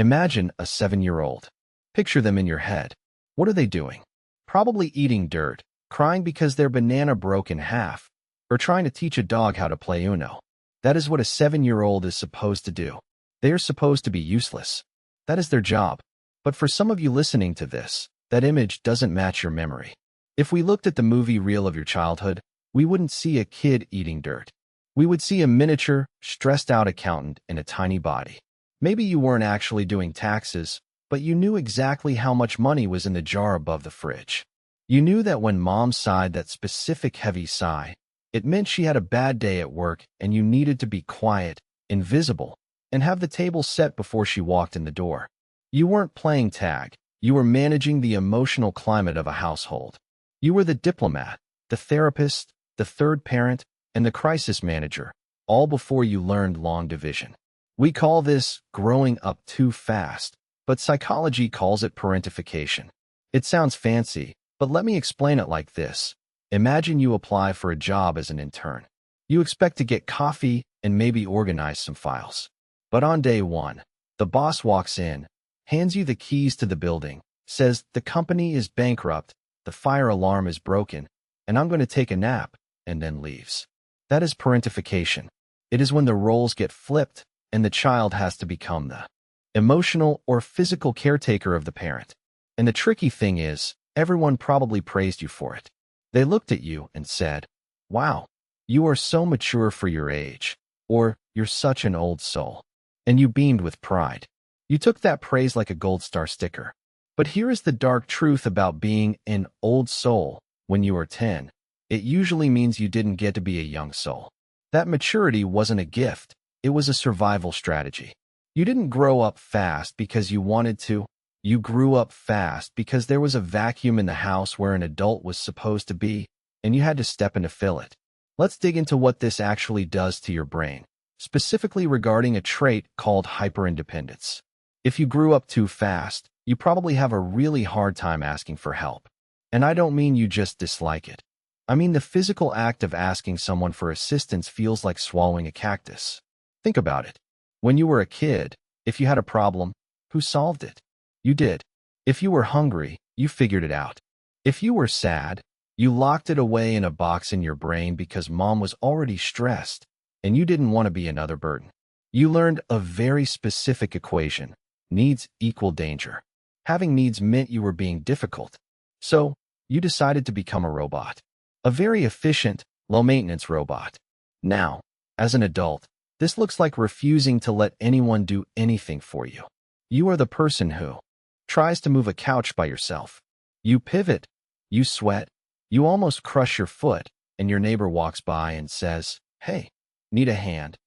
Imagine a 7-year-old. Picture them in your head. What are they doing? Probably eating dirt, crying because their banana broke in half, or trying to teach a dog how to play Uno. That is what a 7-year-old is supposed to do. They are supposed to be useless. That is their job. But for some of you listening to this, that image doesn't match your memory. If we looked at the movie reel of your childhood, we wouldn't see a kid eating dirt. We would see a miniature, stressed-out accountant in a tiny body. Maybe you weren't actually doing taxes, but you knew exactly how much money was in the jar above the fridge. You knew that when mom sighed that specific heavy sigh, it meant she had a bad day at work and you needed to be quiet, invisible, and have the table set before she walked in the door. You weren't playing tag. You were managing the emotional climate of a household. You were the diplomat, the therapist, the third parent, and the crisis manager, all before you learned long division. We call this growing up too fast, but psychology calls it parentification. It sounds fancy, but let me explain it like this. Imagine you apply for a job as an intern. You expect to get coffee and maybe organize some files. But on day one, the boss walks in, hands you the keys to the building, says the company is bankrupt, the fire alarm is broken, and I'm going to take a nap, and then leaves. That is parentification. It is when the roles get flipped and the child has to become the emotional or physical caretaker of the parent. And the tricky thing is, everyone probably praised you for it. They looked at you and said, "Wow, you are so mature for your age," or "You're such an old soul." And you beamed with pride. You took that praise like a gold star sticker. But here is the dark truth about being an old soul. When you are 10, it usually means you didn't get to be a young soul. That maturity wasn't a gift. It was a survival strategy. You didn't grow up fast because you wanted to. You grew up fast because there was a vacuum in the house where an adult was supposed to be, and you had to step in to fill it. Let's dig into what this actually does to your brain, specifically regarding a trait called hyperindependence. If you grew up too fast, you probably have a really hard time asking for help. And I don't mean you just dislike it. I mean the physical act of asking someone for assistance feels like swallowing a cactus. Think about it. When you were a kid, if you had a problem, who solved it? You did. If you were hungry, you figured it out. If you were sad, you locked it away in a box in your brain because mom was already stressed and you didn't want to be another burden. You learned a very specific equation. Needs equal danger. Having needs meant you were being difficult. So, you decided to become a robot. A very efficient, low-maintenance robot. Now, as an adult, this looks like refusing to let anyone do anything for you. You are the person who tries to move a couch by yourself. You pivot, you sweat, you almost crush your foot, and your neighbor walks by and says, "Hey, need a hand?"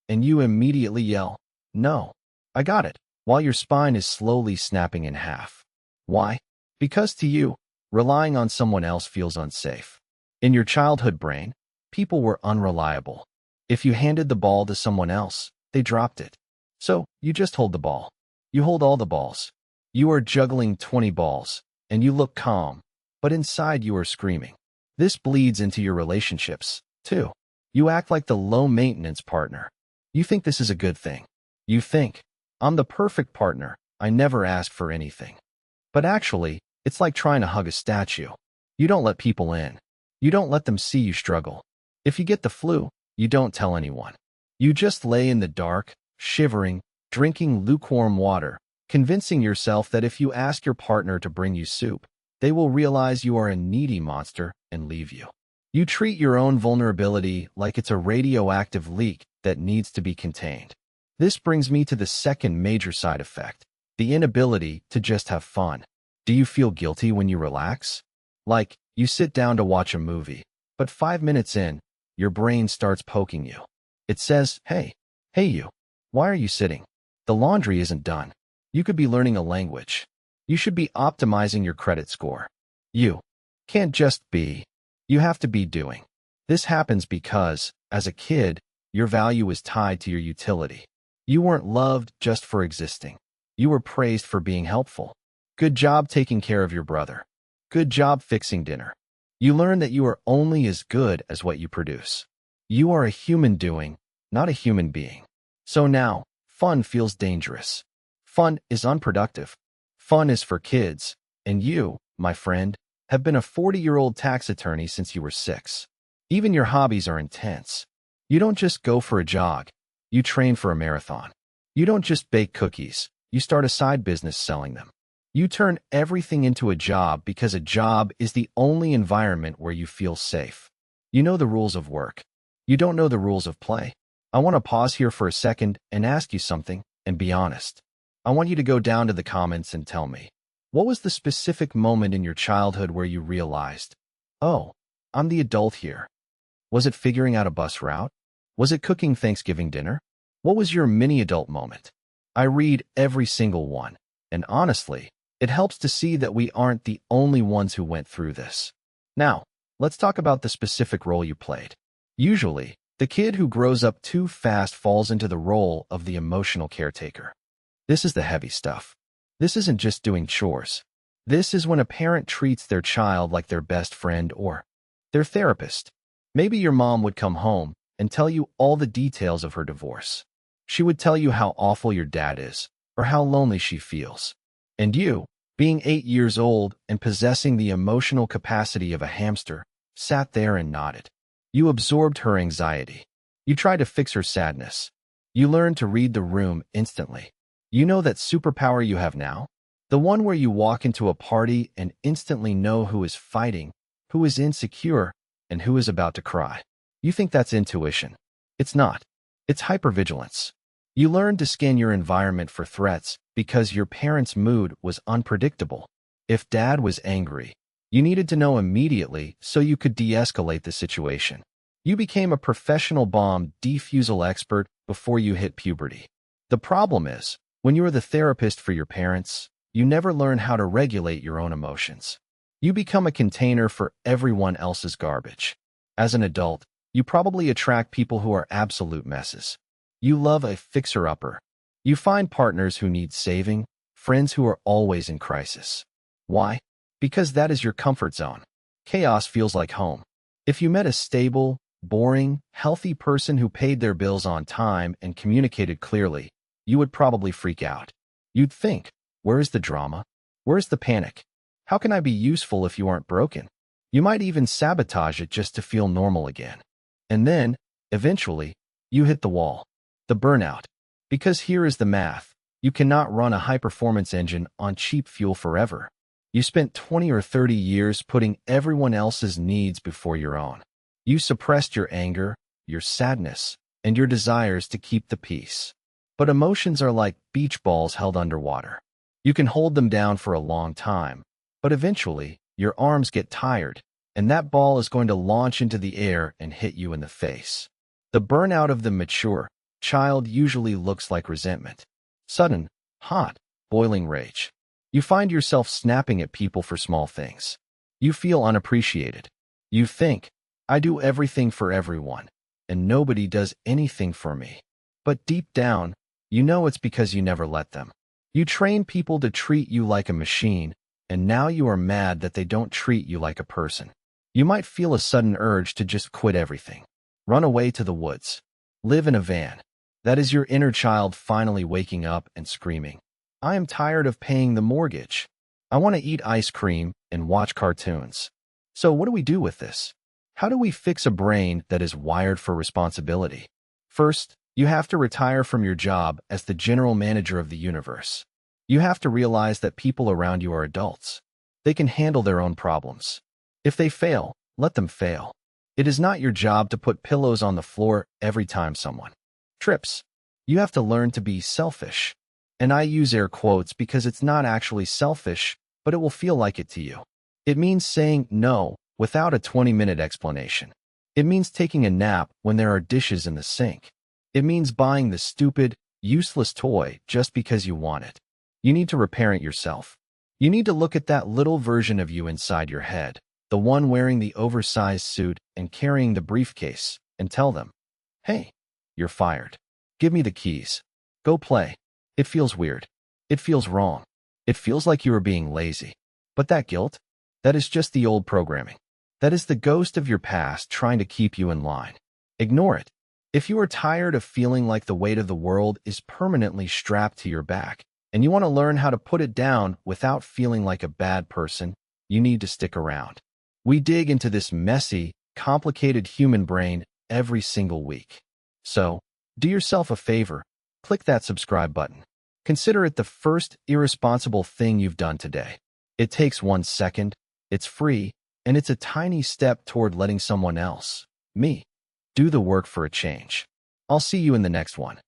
And you immediately yell, "No, I got it," while your spine is slowly snapping in half. Why? Because to you, relying on someone else feels unsafe. In your childhood brain, people were unreliable. If you handed the ball to someone else, they dropped it. So, you just hold the ball. You hold all the balls. You are juggling 20 balls, and you look calm, but inside you are screaming. This bleeds into your relationships, too. You act like the low-maintenance partner. You think this is a good thing. You think, "I'm the perfect partner, I never ask for anything." But actually, it's like trying to hug a statue. You don't let people in. You don't let them see you struggle. If you get the flu, you don't tell anyone. You just lay in the dark, shivering, drinking lukewarm water, convincing yourself that if you ask your partner to bring you soup, they will realize you are a needy monster and leave you. You treat your own vulnerability like it's a radioactive leak that needs to be contained. This brings me to the second major side effect, the inability to just have fun. Do you feel guilty when you relax? Like, you sit down to watch a movie, but 5 minutes in, your brain starts poking you. It says, hey you, why are you sitting? The laundry isn't done. You could be learning a language. You should be optimizing your credit score. You can't just be. You have to be doing. This happens because, as a kid, your value is tied to your utility. You weren't loved just for existing. You were praised for being helpful. Good job taking care of your brother. Good job fixing dinner. You learn that you are only as good as what you produce. You are a human doing, not a human being. So now, fun feels dangerous. Fun is unproductive. Fun is for kids, and you, my friend, have been a 40-year-old tax attorney since you were 6. Even your hobbies are intense. You don't just go for a jog. You train for a marathon. You don't just bake cookies. You start a side business selling them. You turn everything into a job because a job is the only environment where you feel safe. You know the rules of work. You don't know the rules of play. I want to pause here for a second and ask you something, and be honest. I want you to go down to the comments and tell me, what was the specific moment in your childhood where you realized, oh, I'm the adult here? Was it figuring out a bus route? Was it cooking Thanksgiving dinner? What was your mini-adult moment? I read every single one, and honestly, it helps to see that we aren't the only ones who went through this. Now, let's talk about the specific role you played. Usually, the kid who grows up too fast falls into the role of the emotional caretaker. This is the heavy stuff. This isn't just doing chores. This is when a parent treats their child like their best friend or their therapist. Maybe your mom would come home and tell you all the details of her divorce. She would tell you how awful your dad is, or how lonely she feels. And you, being 8 years old and possessing the emotional capacity of a hamster, sat there and nodded. You absorbed her anxiety. You tried to fix her sadness. You learned to read the room instantly. You know that superpower you have now? The one where you walk into a party and instantly know who is fighting, who is insecure, and who is about to cry. You think that's intuition. It's not. It's hypervigilance. You learned to scan your environment for threats because your parents' mood was unpredictable. If dad was angry, you needed to know immediately so you could de-escalate the situation. You became a professional bomb defusal expert before you hit puberty. The problem is, when you are the therapist for your parents, you never learn how to regulate your own emotions. You become a container for everyone else's garbage. As an adult, you probably attract people who are absolute messes. You love a fixer-upper. You find partners who need saving, friends who are always in crisis. Why? Because that is your comfort zone. Chaos feels like home. If you met a stable, boring, healthy person who paid their bills on time and communicated clearly, you would probably freak out. You'd think, where is the drama? Where is the panic? How can I be useful if you aren't broken? You might even sabotage it just to feel normal again. And then, eventually, you hit the wall. The burnout. Because here is the math. You cannot run a high-performance engine on cheap fuel forever. You spent 20 or 30 years putting everyone else's needs before your own. You suppressed your anger, your sadness, and your desires to keep the peace. But emotions are like beach balls held underwater. You can hold them down for a long time, but eventually, your arms get tired, and that ball is going to launch into the air and hit you in the face. The burnout of the mature child usually looks like resentment. Sudden, hot, boiling rage. You find yourself snapping at people for small things. You feel unappreciated. You think, I do everything for everyone, and nobody does anything for me. But deep down, you know it's because you never let them. You train people to treat you like a machine, and now you are mad that they don't treat you like a person. You might feel a sudden urge to just quit everything. Run away to the woods. Live in a van. That is your inner child finally waking up and screaming, I am tired of paying the mortgage. I want to eat ice cream and watch cartoons. So what do we do with this? How do we fix a brain that is wired for responsibility? First, you have to retire from your job as the general manager of the universe. You have to realize that people around you are adults. They can handle their own problems. If they fail, let them fail. It is not your job to put pillows on the floor every time someone trips. You have to learn to be selfish. And I use air quotes because it's not actually selfish, but it will feel like it to you. It means saying no without a 20-minute explanation. It means taking a nap when there are dishes in the sink. It means buying the stupid, useless toy just because you want it. You need to reparent yourself. You need to look at that little version of you inside your head, the one wearing the oversized suit and carrying the briefcase, and tell them, hey, you're fired. Give me the keys. Go play. It feels weird. It feels wrong. It feels like you are being lazy. But that guilt? That is just the old programming. That is the ghost of your past trying to keep you in line. Ignore it. If you are tired of feeling like the weight of the world is permanently strapped to your back, and you want to learn how to put it down without feeling like a bad person, you need to stick around. We dig into this messy, complicated human brain every single week. So, do yourself a favor, click that subscribe button. Consider it the first irresponsible thing you've done today. It takes 1 second, it's free, and it's a tiny step toward letting someone else, me, do the work for a change. I'll see you in the next one.